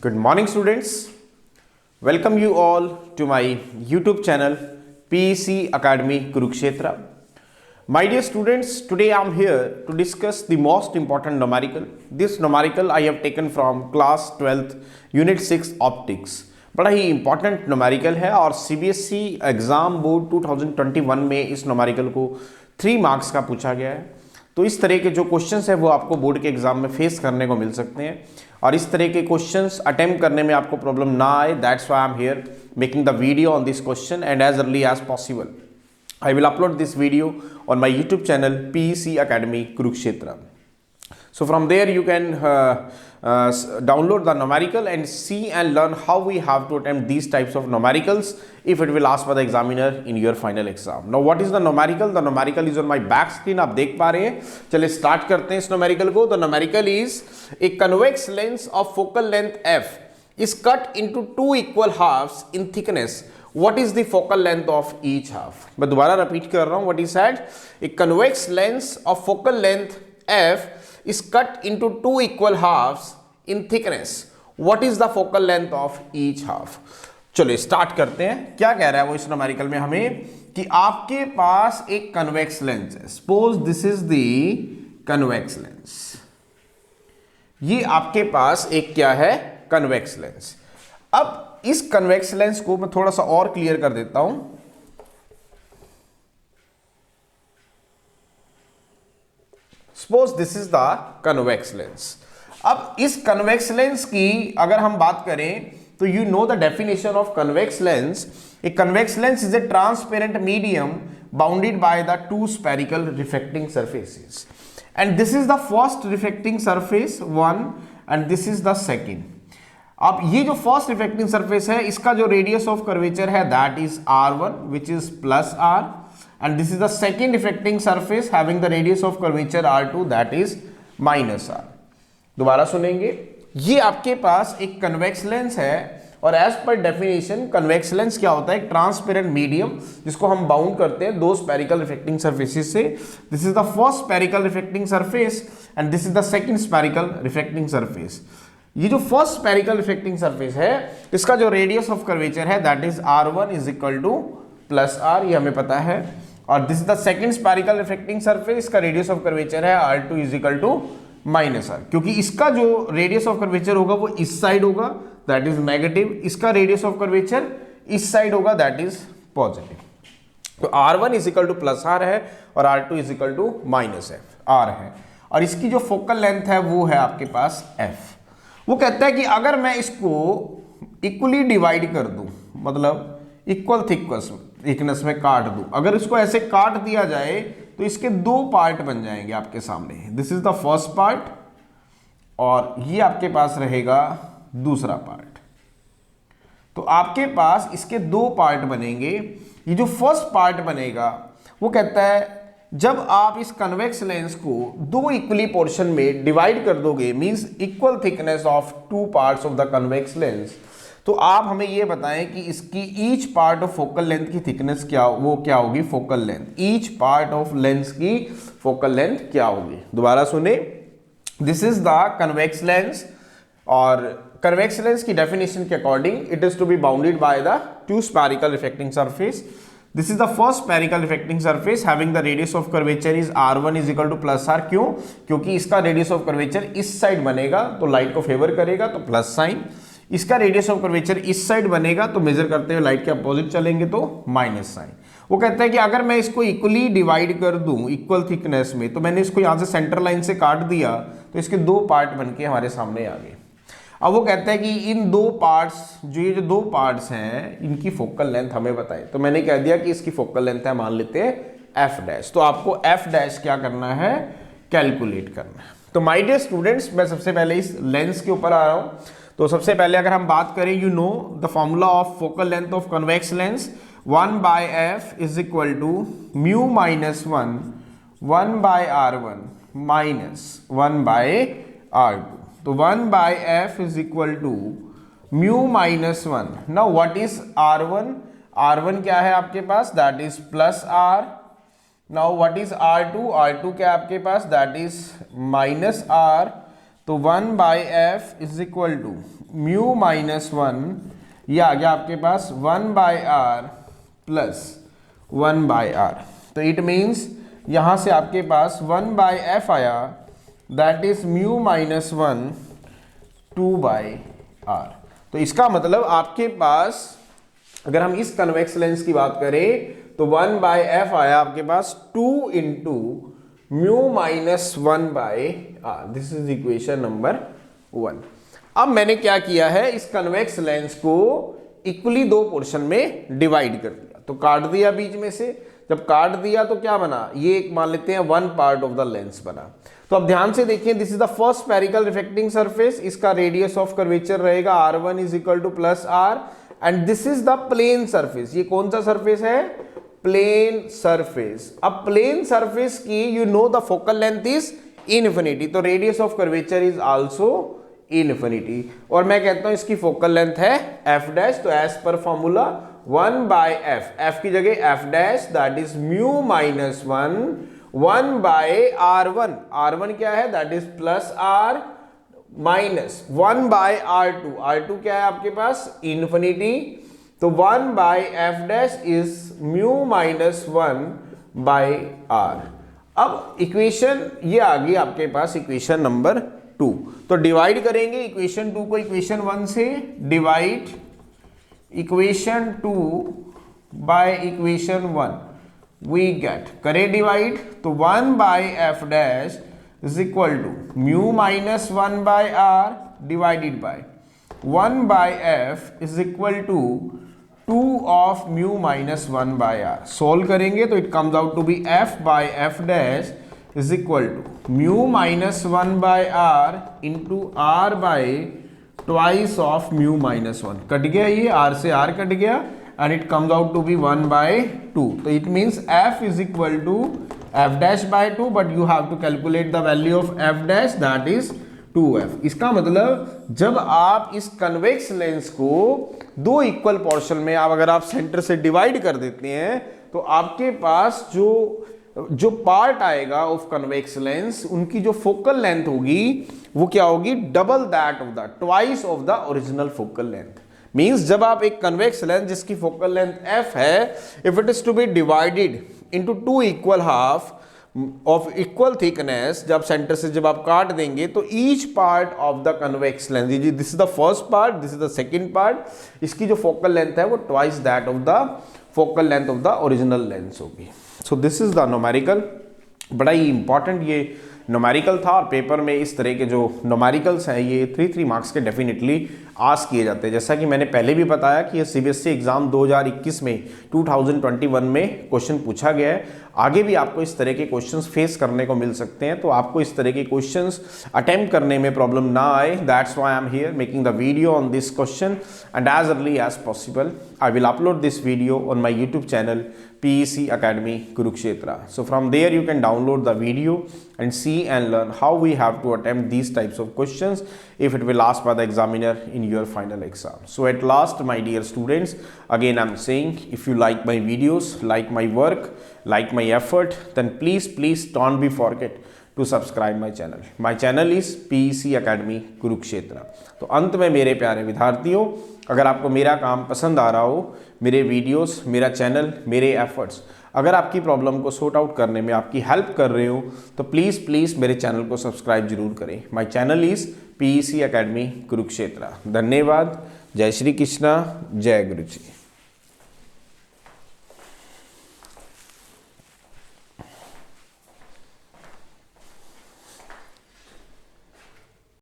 Good morning, students. Welcome you all to my YouTube channel PEC Academy Kurukshetra. My dear students, today I am here to discuss the most important numerical. This numerical I have taken from class 12th Unit 6 Optics. बड़ा ही important numerical है और CBSE exam board 2021 में इस numerical को 3 marks का पूछा गया है। तो इस तरह के जो क्वेश्चंस है वो आपको बोर्ड के एग्जाम में फेस करने को मिल सकते हैं और इस तरह के क्वेश्चंस अटेम्प्ट करने में आपको प्रॉब्लम ना आए, that's why I am here making the video on this question and as early as possible I will upload this video on my YouTube channel PEC Academy Kurukshetra. So from there you can download the numerical and see and learn how we have to attempt these types of numericals if it will ask by the examiner in your final exam. Now what is the numerical? The numerical is on my back screen. आप देख पा रहे हैं. चलिए start करते हैं इस numerical को. The numerical is a convex lens of focal length f is cut into two equal halves in thickness. What is the focal length of each half? मैं दोबारा रिपीट कर रहा हूं. What is said? A convex lens of focal length f is cut into two equal halves in thickness. What is the focal length of each half? चलो start करते हैं. क्या कह रहा है वो इस न्यूमेरिकल में हमें कि आपके पास एक कन्वेक्स लेंस है. Suppose this is the convex lens. ये आपके पास एक क्या है? Convex lens. अब इस कन्वेक्स लेंस को मैं थोड़ा सा और क्लियर कर देता हूं. Suppose this is the convex lens. अब इस कन्वेक्स लेंस की अगर हम बात करें तो you know the definition of convex lens. A convex lens is a transparent medium bounded by the two spherical reflecting surfaces and this is the first reflecting surface one and this is the second. अब ये जो first reflecting surface है इसका जो radius of curvature है that is r1 which is plus r and this is the second reflecting surface having the radius of curvature r2 that is minus r. दोबारा सुनेंगे. ये आपके पास एक कन्वेक्स लेंस है और as per definition convex lens क्या होता है? एक ट्रांसपेरेंट मीडियम जिसको हम बाउंड करते हैं दो स्फेरिकल रिफ्लेक्टिंग सरफेसेस से. This is the first spherical reflecting surface and this is the second spherical reflecting surface. ये जो फर्स्ट स्फेरिकल रिफ्लेक्टिंग सरफेस है इसका जो रेडियस ऑफ कर्वेचर है that is r1 is equal to plus r, ये हमें पता है. और this is the second spherical reflecting surface, इसका रेडियस ऑफ कर्वेचर है r2 is equal to minus r. क्योंकि इसका जो रेडियस ऑफ कर्वेचर होगा वो इस साइड होगा दैट इज नेगेटिव, इसका रेडियस ऑफ कर्वेचर इस साइड होगा दैट इज पॉजिटिव. तो r1 is equal to plus r है और r2 is equal to minus r है. और इसकी जो फोकल लेंथ है वो है आपके पास f. वो कहता है कि अगर मैं इसको इक्वली डिवाइड कर दूं, मतलब इक्वल थिकनेस में काट दूं, अगर इसको ऐसे काट दिया जाए तो इसके दो पार्ट बन जाएंगे आपके सामने. This is the first part और ये आपके पास रहेगा दूसरा पार्ट. तो आपके पास इसके दो पार्ट बनेंगे. ये जो फर्स्ट पार्ट बनेगा वो कहता है जब आप इस कन्वेक्स लेंस को दो इक्वली पोर्शन में डिवाइड कर दोगे, means equal thickness of two parts of the convex lens, तो आप हमें ये बताएं कि इसकी each part of focal length की थिकनेस क्या होगी? Focal length. Each part of lens की फोकल लेंथ क्या होगी? दोबारा सुने. This is the convex lens और कन्वेक्स लेंस की डेफिनेशन के according it is to be bounded by the two spherical reflecting surface. This is the first spherical reflecting surface having the radius of curvature is r1 is equal to plus r. क्यों? क्योंकि इसका radius of curvature इस side बनेगा तो light को favour करेगा तो plus sign. इसका रेडियस ऑफ कर्वेचर इस साइड बनेगा तो मेजर करते हुए लाइट के अपोजिट चलेंगे तो माइनस साइन. वो कहता है कि अगर मैं इसको इक्वली डिवाइड कर दूं इक्वल थिकनेस में, तो मैंने इसको यहां से सेंटर लाइन से काट दिया तो इसके दो पार्ट बनके हमारे सामने आ गए. अब वो कहता है कि इन दो पार्ट्स ये जो दो पार्ट्स हैं इनकी फोकल लेंथ हमें बताएं. तो मैंने कह दिया कि इसकी फोकल लेंथ है, मान लेते हैं एफ डैश. तो आपको एफ डैश क्या करना है? कैलकुलेट करना है. तो माय डियर स्टूडेंट्स, मैं सबसे पहले इस लेंस के ऊपर आ रहा हूं. तो सबसे पहले अगर हम बात करें, you know the formula of focal length of convex lens 1 by f is equal to mu minus 1 by r1 minus 1 by r2. तो 1 by f is equal to mu minus 1. Now what is r1? r1 क्या है आपके पास? That is plus r. Now what is r2? r2 क्या है आपके पास? That is minus r. तो 1 by f is equal to mu minus 1, ये आ गया आपके पास 1/r प्लस 1/r। तो इट मीन्स यहां से आपके पास 1/f आया, that is mu minus 1 2/r। तो इसका मतलब आपके पास अगर हम इस कन्वेक्स लेंस की बात करें तो 1/f आया आपके पास 2 into mu minus 1/r। This is equation number 1। अब मैंने क्या किया है, इस कन्वेक्स लेंस को इक्वली दो पोर्शन में डिवाइड कर दिया। तो काट दिया बीच में से, जब काट दिया तो क्या बना, ये एक मान लेते हैं 1 पार्ट ऑफ द लेंस बना। तो अब ध्यान से देखिए, this is the first spherical reflecting surface, इसका रेडियस ऑफ कर्वेचर रहेगा r1 is equal to plus r, and this is the plane surface. ये कौन सा सरफेस है, प्लेन सरफेस। अब प्लेन सरफेस की you know the focal length is infinity, तो radius of curvature is also infinity, और मैं कहता हूं इसकी फोकल लेंथ है f डैश। तो as per formula 1/f, f की जगह f dash, that is mu minus 1/r1। r1 क्या है, that is plus r minus 1/r2। r2 क्या है आपके पास, इनफिनिटी। तो 1/f dash is mu minus 1/r। अब इक्वेशन ये आ गई आपके पास, इक्वेशन नंबर 2। तो डिवाइड करेंगे इक्वेशन 2 को इक्वेशन 1 से, divide equation 2 by equation 1, we get, करें डिवाइड तो 1/f dash is equal to mu minus 1/r divided by 1/f is equal to 2 of mu minus 1/r। Solve करेंगे तो it comes out to be f/f dash is equal to mu minus 1/r into r by twice of mu minus 1। Cut गया, ये r से r cut गया, and it comes out to be 1/2। तो it means f is equal to f dash by 2, but you have to calculate the value of f dash, that is 2f। इसका मतलब जब आप इस convex lens को दो equal portion में अगर आप सेंटर से डिवाइड कर देते हैं, तो आपके पास जो पार्ट आएगा ऑफ कन्वेक्स लेंस, उनकी जो फोकल लेंथ होगी वो क्या होगी, double that of the, twice of the original focal length. Means जब आप एक कन्वेक्स लेंस जिसकी फोकल लेंथ f है, if it is to be divided into 2 equal half of equal thickness, जब सेंटर से जब आप काट देंगे तो each part of the convex lens, this is the first part, this is the second part, इसकी जो फोकल लेंथ है वो twice that of the focal length of the original lens होगी। So this is the numerical. बड़ा ही important ये numerical था, और पेपर में इस तरह के जो न्यूमेरिकल्स हैं ये 3 मार्क्स के डेफिनेटली आस्क किए जाते हैं। जैसा कि मैंने पहले भी बताया कि ये सीबीएसई एग्जाम 2021 में 2021 में क्वेश्चन पूछा गया है। आगे भी आपको इस तरह के क्वेश्चंस फेस करने को मिल सकते हैं, तो आपको इस तरह के क्वेश्चंस अटेम्प्ट करने में प्रॉब्लम ना आए, that's why I am here making the video on this question, and as early as possible I will upload this video on my YouTube channel PEC Academy Kurukshetra. So from there you can download the video and see and learn how we have to attempt these types of questions if it will asked by the examiner in your final exam. So at last, my dear students, again I'm saying, if you like my videos, like my work, like my effort, then please don't be forget to subscribe my channel. My channel is PEC Academy Kurukshetra. तो अंत में मेरे प्यारे विद्यार्थियों, अगर आपको मेरा काम पसंद आ रहा हो, मेरे वीडियोस, मेरा चैनल, मेरे एफर्ट्स अगर आपकी प्रॉब्लम को सॉर्ट आउट करने में आपकी हेल्प कर रहे हो, तो प्लीज़ मेरे चैनल को सब्सक्राइब जरूर करें। My channel is PEC Academy Kurukshetra. धन्यवाद। जय श्री कृष्णा, जय गुरु जी।